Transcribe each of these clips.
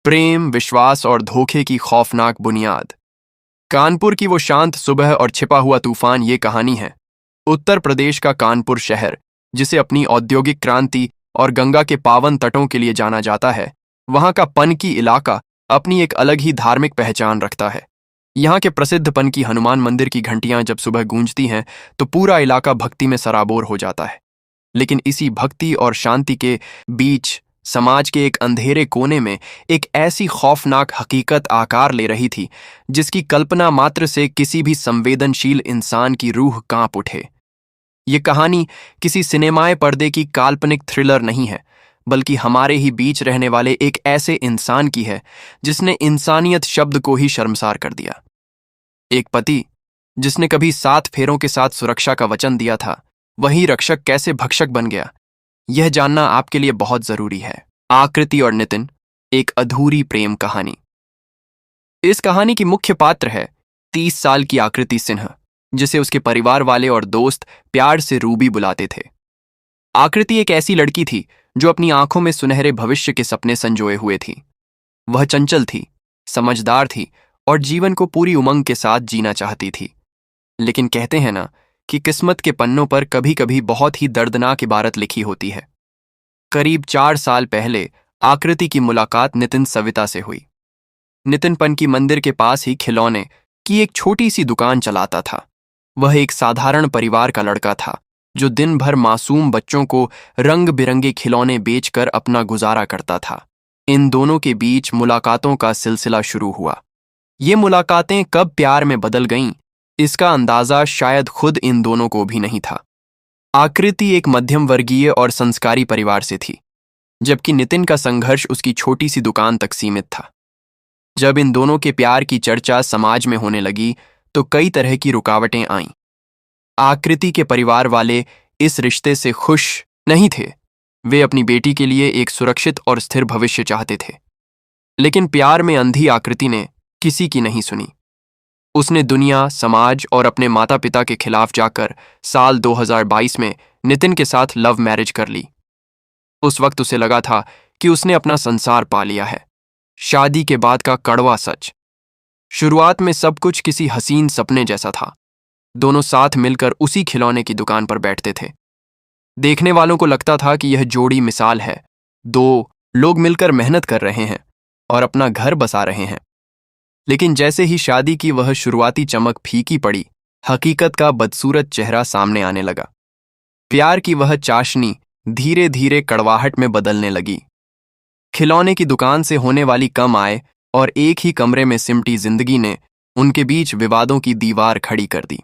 प्रेम, विश्वास और धोखे की खौफनाक बुनियाद। कानपुर की वो शांत सुबह और छिपा हुआ तूफान, ये कहानी है उत्तर प्रदेश का कानपुर शहर, जिसे अपनी औद्योगिक क्रांति और गंगा के पावन तटों के लिए जाना जाता है। वहां का पनकी इलाका अपनी एक अलग ही धार्मिक पहचान रखता है। यहाँ के प्रसिद्ध पनकी हनुमान मंदिर की घंटियां जब सुबह गूंजती हैं तो पूरा इलाका भक्ति में सराबोर हो जाता है। लेकिन इसी भक्ति और शांति के बीच समाज के एक अंधेरे कोने में एक ऐसी खौफनाक हकीकत आकार ले रही थी जिसकी कल्पना मात्र से किसी भी संवेदनशील इंसान की रूह कांप उठे। ये कहानी किसी सिनेमाए पर्दे की काल्पनिक थ्रिलर नहीं है, बल्कि हमारे ही बीच रहने वाले एक ऐसे इंसान की है जिसने इंसानियत शब्द को ही शर्मसार कर दिया। एक पति जिसने कभी 7 फेरों के साथ सुरक्षा का वचन दिया था, वही रक्षक कैसे भक्षक बन गया, यह जानना आपके लिए बहुत जरूरी है। आकृति और नितिन, एक अधूरी प्रेम कहानी। इस कहानी की मुख्य पात्र है 30 साल की आकृति सिन्हा, जिसे उसके परिवार वाले और दोस्त प्यार से रूबी बुलाते थे। आकृति एक ऐसी लड़की थी जो अपनी आंखों में सुनहरे भविष्य के सपने संजोए हुए थी। वह चंचल थी, समझदार थी और जीवन को पूरी उमंग के साथ जीना चाहती थी। लेकिन कहते हैं ना कि किस्मत के पन्नों पर कभी कभी बहुत ही दर्दनाक इबारत लिखी होती है। करीब 4 साल पहले आकृति की मुलाकात नितिन सविता से हुई। नितिन पनकी मंदिर के पास ही खिलौने की एक छोटी सी दुकान चलाता था। वह एक साधारण परिवार का लड़का था जो दिन भर मासूम बच्चों को रंग बिरंगे खिलौने बेचकर अपना गुजारा करता था। इन दोनों के बीच मुलाकातों का सिलसिला शुरू हुआ। ये मुलाकातें कब प्यार में बदल गईं, इसका अंदाजा शायद खुद इन दोनों को भी नहीं था। आकृति एक मध्यम वर्गीय और संस्कारी परिवार से थी, जबकि नितिन का संघर्ष उसकी छोटी सी दुकान तक सीमित था। जब इन दोनों के प्यार की चर्चा समाज में होने लगी तो कई तरह की रुकावटें आईं। आकृति के परिवार वाले इस रिश्ते से खुश नहीं थे। वे अपनी बेटी के लिए एक सुरक्षित और स्थिर भविष्य चाहते थे। लेकिन प्यार में अंधी आकृति ने किसी की नहीं सुनी। उसने दुनिया, समाज और अपने माता पिता के खिलाफ जाकर साल 2022 में नितिन के साथ लव मैरिज कर ली। उस वक्त उसे लगा था कि उसने अपना संसार पा लिया है। शादी के बाद का कड़वा सच। शुरुआत में सब कुछ किसी हसीन सपने जैसा था। दोनों साथ मिलकर उसी खिलौने की दुकान पर बैठते थे। देखने वालों को लगता था कि यह जोड़ी मिसाल है। 2 लोग मिलकर मेहनत कर रहे हैं और अपना घर बसा रहे हैं। लेकिन जैसे ही शादी की वह शुरुआती चमक फीकी पड़ी, हकीकत का बदसूरत चेहरा सामने आने लगा। प्यार की वह चाशनी धीरे धीरे कड़वाहट में बदलने लगी। खिलौने की दुकान से होने वाली कम आय और एक ही कमरे में सिमटी जिंदगी ने उनके बीच विवादों की दीवार खड़ी कर दी।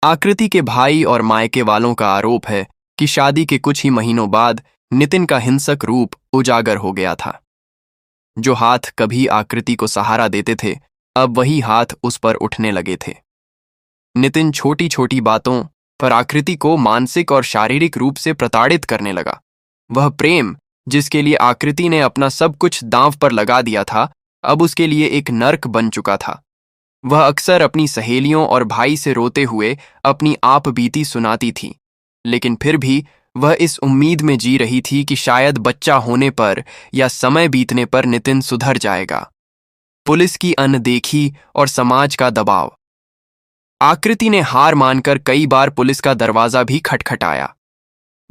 आकृति के भाई और मायके वालों का आरोप है कि शादी के कुछ ही महीनों बाद नितिन का हिंसक रूप उजागर हो गया था। जो हाथ कभी आकृति को सहारा देते थे, अब वही हाथ उस पर उठने लगे थे। नितिन छोटी छोटी बातों पर आकृति को मानसिक और शारीरिक रूप से प्रताड़ित करने लगा। वह प्रेम जिसके लिए आकृति ने अपना सब कुछ दांव पर लगा दिया था, अब उसके लिए एक नर्क बन चुका था। वह अक्सर अपनी सहेलियों और भाई से रोते हुए अपनी आप बीती सुनाती थी, लेकिन फिर भी वह इस उम्मीद में जी रही थी कि शायद बच्चा होने पर या समय बीतने पर नितिन सुधर जाएगा। पुलिस की अनदेखी और समाज का दबाव। आकृति ने हार मानकर कई बार पुलिस का दरवाजा भी खटखटाया।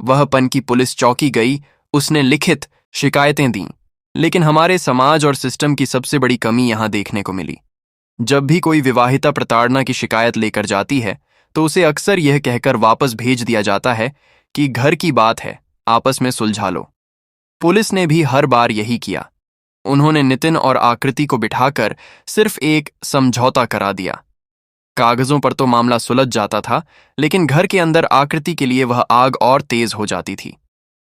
वह पनकी पुलिस चौकी गई, उसने लिखित शिकायतें दीं, लेकिन हमारे समाज और सिस्टम की सबसे बड़ी कमी यहां देखने को मिली। जब भी कोई विवाहिता प्रताड़ना की शिकायत लेकर जाती है तो उसे अक्सर यह कहकर वापस भेज दिया जाता है कि घर की बात है, आपस में सुलझा लो। पुलिस ने भी हर बार यही किया। उन्होंने नितिन और आकृति को बिठाकर सिर्फ एक समझौता करा दिया। कागजों पर तो मामला सुलझ जाता था, लेकिन घर के अंदर आकृति के लिए वह आग और तेज हो जाती थी।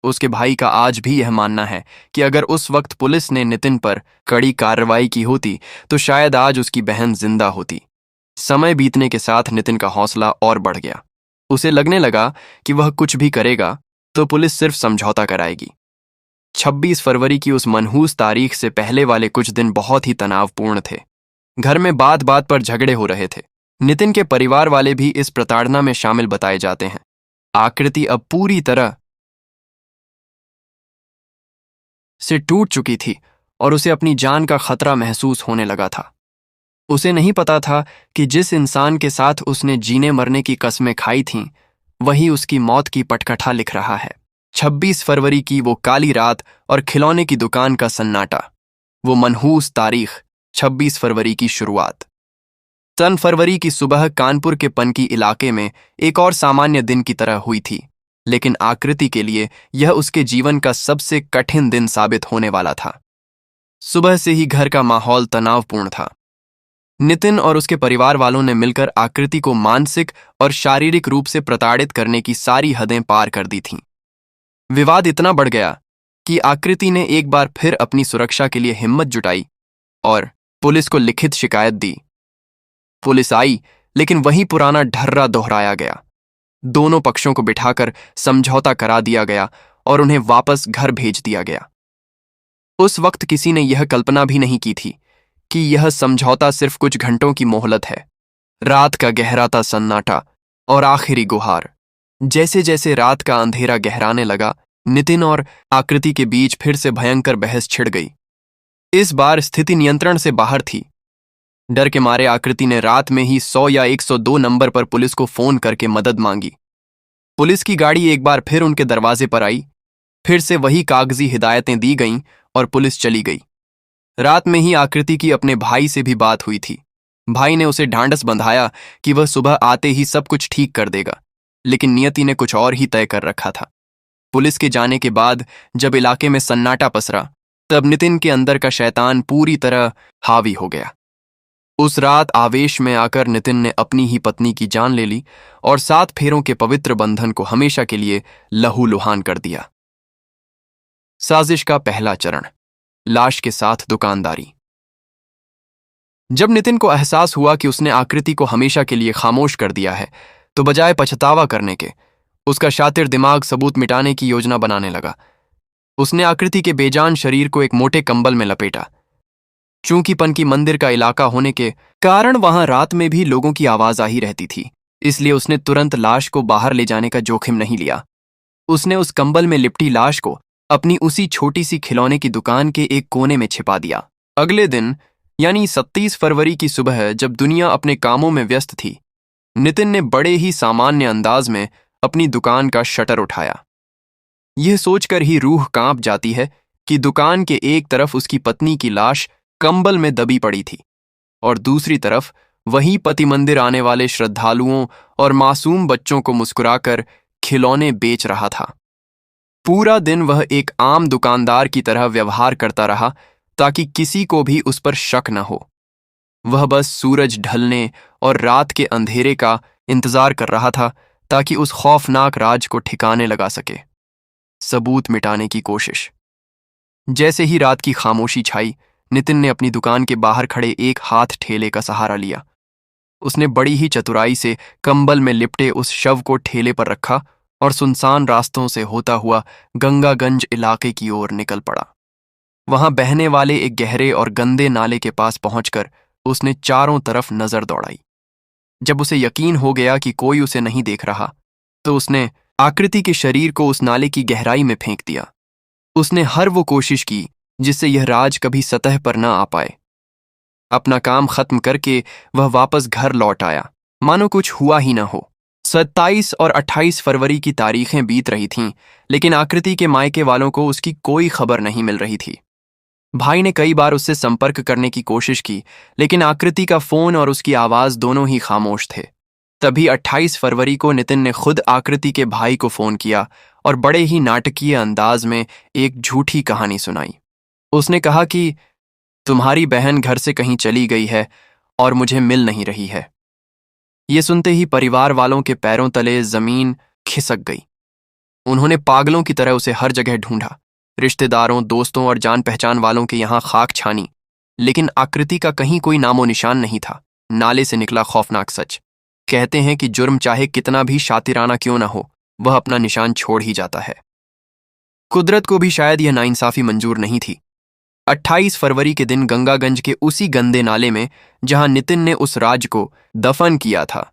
उसके भाई का आज भी यह मानना है कि अगर उस वक्त पुलिस ने नितिन पर कड़ी कार्रवाई की होती तो शायद आज उसकी बहन जिंदा होती। समय बीतने के साथ नितिन का हौसला और बढ़ गया। उसे लगने लगा कि वह कुछ भी करेगा तो पुलिस सिर्फ समझौता कराएगी। 26 फरवरी की उस मनहूस तारीख से पहले वाले कुछ दिन बहुत ही तनावपूर्ण थे। घर में बात बात पर झगड़े हो रहे थे। नितिन के परिवार वाले भी इस प्रताड़ना में शामिल बताए जाते हैं। आकृति अब पूरी तरह से टूट चुकी थी और उसे अपनी जान का खतरा महसूस होने लगा था। उसे नहीं पता था कि जिस इंसान के साथ उसने जीने मरने की कस्में खाई थीं, वही उसकी मौत की पटकथा लिख रहा है। 26 फरवरी की वो काली रात और खिलौने की दुकान का सन्नाटा। वो मनहूस तारीख, 26 फरवरी की शुरुआत। सन फरवरी की सुबह कानपुर के पनकी इलाके में एक और सामान्य दिन की तरह हुई थी, लेकिन आकृति के लिए यह उसके जीवन का सबसे कठिन दिन साबित होने वाला था। सुबह से ही घर का माहौल तनावपूर्ण था। नितिन और उसके परिवार वालों ने मिलकर आकृति को मानसिक और शारीरिक रूप से प्रताड़ित करने की सारी हदें पार कर दी थीं। विवाद इतना बढ़ गया कि आकृति ने एक बार फिर अपनी सुरक्षा के लिए हिम्मत जुटाई और पुलिस को लिखित शिकायत दी। पुलिस आई, लेकिन वही पुराना ढर्रा दोहराया गया। दोनों पक्षों को बिठाकर समझौता करा दिया गया और उन्हें वापस घर भेज दिया गया। उस वक्त किसी ने यह कल्पना भी नहीं की थी कि यह समझौता सिर्फ कुछ घंटों की मोहलत है। रात का गहराता सन्नाटा और आखिरी गुहार। जैसे जैसे रात का अंधेरा गहराने लगा, नितिन और आकृति के बीच फिर से भयंकर बहस छिड़ गई। इस बार स्थिति नियंत्रण से बाहर थी। डर के मारे आकृति ने रात में ही 100 या 102 नंबर पर पुलिस को फोन करके मदद मांगी। पुलिस की गाड़ी एक बार फिर उनके दरवाजे पर आई। फिर से वही कागजी हिदायतें दी गईं और पुलिस चली गई। रात में ही आकृति की अपने भाई से भी बात हुई थी। भाई ने उसे ढांढस बंधाया कि वह सुबह आते ही सब कुछ ठीक कर देगा, लेकिन नियति ने कुछ और ही तय कर रखा था। पुलिस के जाने के बाद जब इलाके में सन्नाटा पसरा, तब नितिन के अंदर का शैतान पूरी तरह हावी हो गया। उस रात आवेश में आकर नितिन ने अपनी ही पत्नी की जान ले ली और 7 फेरों के पवित्र बंधन को हमेशा के लिए लहूलुहान कर दिया। साजिश का पहला चरण, लाश के साथ दुकानदारी। जब नितिन को एहसास हुआ कि उसने आकृति को हमेशा के लिए खामोश कर दिया है, तो बजाय पछतावा करने के, उसका शातिर दिमाग सबूत मिटाने की योजना बनाने लगा। उसने आकृति के बेजान शरीर को एक मोटे कंबल में लपेटा। चूंकि पनकी मंदिर का इलाका होने के कारण वहां रात में भी लोगों की आवाज आ ही रहती थी, इसलिए उसने तुरंत लाश को बाहर ले जाने का जोखिम नहीं लिया। उसने उस कंबल में लिपटी लाश को अपनी उसी छोटी सी खिलौने की दुकान के एक कोने में छिपा दिया। अगले दिन यानी 27 फरवरी की सुबह, जब दुनिया अपने कामों में व्यस्त थी, नितिन ने बड़े ही सामान्य अंदाज में अपनी दुकान का शटर उठाया। यह सोचकर ही रूह कांप जाती है कि दुकान के एक तरफ उसकी पत्नी की लाश कंबल में दबी पड़ी थी और दूसरी तरफ वही पति मंदिर आने वाले श्रद्धालुओं और मासूम बच्चों को मुस्कुराकर खिलौने बेच रहा था। पूरा दिन वह एक आम दुकानदार की तरह व्यवहार करता रहा ताकि किसी को भी उस पर शक न हो। वह बस सूरज ढलने और रात के अंधेरे का इंतजार कर रहा था ताकि उस खौफनाक राज को ठिकाने लगा सके। सबूत मिटाने की कोशिश। जैसे ही रात की खामोशी छाई, नितिन ने अपनी दुकान के बाहर खड़े एक हाथ ठेले का सहारा लिया। उसने बड़ी ही चतुराई से कंबल में लिपटे उस शव को ठेले पर रखा और सुनसान रास्तों से होता हुआ गंगागंज इलाके की ओर निकल पड़ा। वहां बहने वाले एक गहरे और गंदे नाले के पास पहुंचकर उसने चारों तरफ नजर दौड़ाई। जब उसे यकीन हो गया कि कोई उसे नहीं देख रहा, तो उसने आकृति के शरीर को उस नाले की गहराई में फेंक दिया। उसने हर वो कोशिश की जिससे यह राज कभी सतह पर न आ पाए। अपना काम खत्म करके वह वापस घर लौट आया, मानो कुछ हुआ ही न हो। 27 और 28 फरवरी की तारीखें बीत रही थीं, लेकिन आकृति के मायके वालों को उसकी कोई खबर नहीं मिल रही थी। भाई ने कई बार उससे संपर्क करने की कोशिश की, लेकिन आकृति का फोन और उसकी आवाज दोनों ही खामोश थे। तभी 28 फरवरी को नितिन ने खुद आकृति के भाई को फोन किया और बड़े ही नाटकीय अंदाज में एक झूठी कहानी सुनाई। उसने कहा कि तुम्हारी बहन घर से कहीं चली गई है और मुझे मिल नहीं रही है। ये सुनते ही परिवार वालों के पैरों तले जमीन खिसक गई। उन्होंने पागलों की तरह उसे हर जगह ढूंढा, रिश्तेदारों, दोस्तों और जान पहचान वालों के यहाँ खाक छानी, लेकिन आकृति का कहीं कोई नामो निशान नहीं था। नाले से निकला खौफनाक सच। कहते हैं कि जुर्म चाहे कितना भी शातिराना क्यों ना हो, वह अपना निशान छोड़ ही जाता है। कुदरत को भी शायद यह नाइंसाफी मंजूर नहीं थी। 28 फरवरी के दिन गंगागंज के उसी गंदे नाले में जहां नितिन ने उस राज को दफन किया था,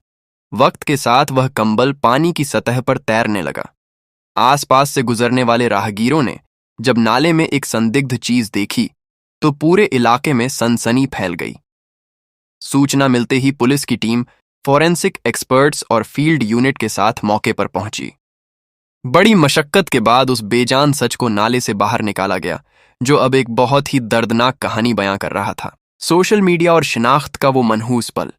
वक्त के साथ वह कंबल पानी की सतह पर तैरने लगा। आसपास से गुजरने वाले राहगीरों ने जब नाले में एक संदिग्ध चीज देखी, तो पूरे इलाके में सनसनी फैल गई। सूचना मिलते ही पुलिस की टीम फॉरेंसिक एक्सपर्ट्स और फील्ड यूनिट के साथ मौके पर पहुंची। बड़ी मशक्कत के बाद उस बेजान सच को नाले से बाहर निकाला गया, जो अब एक बहुत ही दर्दनाक कहानी बयां कर रहा था। सोशल मीडिया और शिनाख्त का वो मनहूस पल।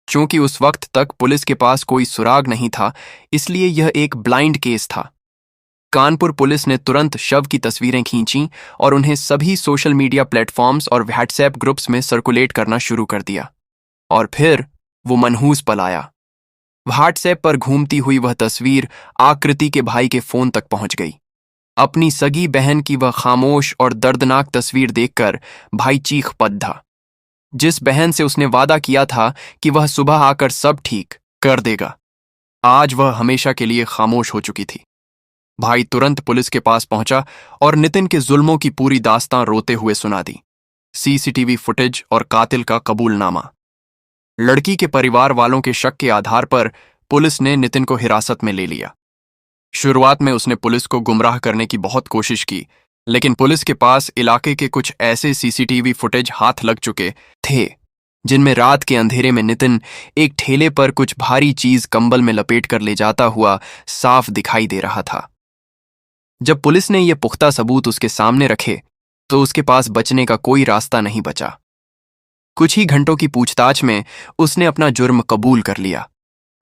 चूंकि उस वक्त तक पुलिस के पास कोई सुराग नहीं था, इसलिए यह एक ब्लाइंड केस था। कानपुर पुलिस ने तुरंत शव की तस्वीरें खींची और उन्हें सभी सोशल मीडिया प्लेटफॉर्म्स और व्हाट्सएप ग्रुप्स में सर्कुलेट करना शुरू कर दिया। और फिर वो मनहूस पल आया। व्हाट्सएप पर घूमती हुई वह तस्वीर आकृति के भाई के फोन तक पहुंच गई। अपनी सगी बहन की वह खामोश और दर्दनाक तस्वीर देखकर भाई चीख पड़ा। जिस बहन से उसने वादा किया था कि वह सुबह आकर सब ठीक कर देगा, आज वह हमेशा के लिए खामोश हो चुकी थी। भाई तुरंत पुलिस के पास पहुंचा और नितिन के जुल्मों की पूरी दास्तां रोते हुए सुना दी। सीसीटीवी फुटेज और कातिल का कबूलनामा। लड़की के परिवार वालों के शक के आधार पर पुलिस ने नितिन को हिरासत में ले लिया। शुरुआत में उसने पुलिस को गुमराह करने की बहुत कोशिश की, लेकिन पुलिस के पास इलाके के कुछ ऐसे सीसीटीवी फुटेज हाथ लग चुके थे जिनमें रात के अंधेरे में नितिन एक ठेले पर कुछ भारी चीज कंबल में लपेट कर ले जाता हुआ साफ दिखाई दे रहा था। जब पुलिस ने ये पुख्ता सबूत उसके सामने रखे तो उसके पास बचने का कोई रास्ता नहीं बचा। कुछ ही घंटों की पूछताछ में उसने अपना जुर्म कबूल कर लिया।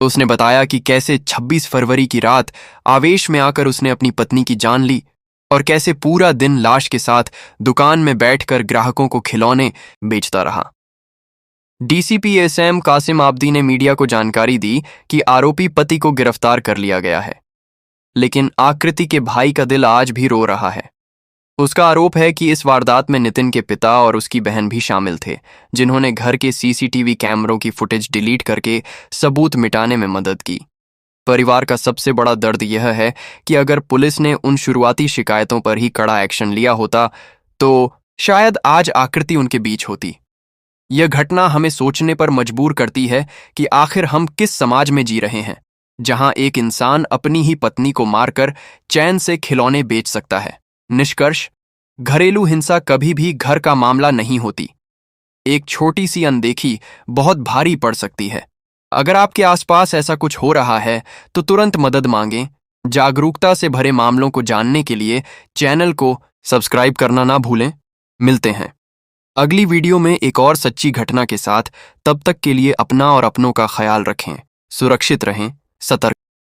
उसने बताया कि कैसे 26 फरवरी की रात आवेश में आकर उसने अपनी पत्नी की जान ली और कैसे पूरा दिन लाश के साथ दुकान में बैठकर ग्राहकों को खिलौने बेचता रहा। डीसीपी एसएम कासिम आब्दी ने मीडिया को जानकारी दी कि आरोपी पति को गिरफ्तार कर लिया गया है, लेकिन आकृति के भाई का दिल आज भी रो रहा है। उसका आरोप है कि इस वारदात में नितिन के पिता और उसकी बहन भी शामिल थे, जिन्होंने घर के सीसीटीवी कैमरों की फुटेज डिलीट करके सबूत मिटाने में मदद की। परिवार का सबसे बड़ा दर्द यह है कि अगर पुलिस ने उन शुरुआती शिकायतों पर ही कड़ा एक्शन लिया होता तो शायद आज आकृति उनके बीच होती। यह घटना हमें सोचने पर मजबूर करती है कि आखिर हम किस समाज में जी रहे हैं, जहां एक इंसान अपनी ही पत्नी को मारकर चैन से खिलौने बेच सकता है। निष्कर्ष, घरेलू हिंसा कभी भी घर का मामला नहीं होती। एक छोटी सी अनदेखी बहुत भारी पड़ सकती है। अगर आपके आसपास ऐसा कुछ हो रहा है तो तुरंत मदद मांगें। जागरूकता से भरे मामलों को जानने के लिए चैनल को सब्सक्राइब करना ना भूलें। मिलते हैं अगली वीडियो में एक और सच्ची घटना के साथ। तब तक के लिए अपना और अपनों का ख्याल रखें। सुरक्षित रहें, सतर्क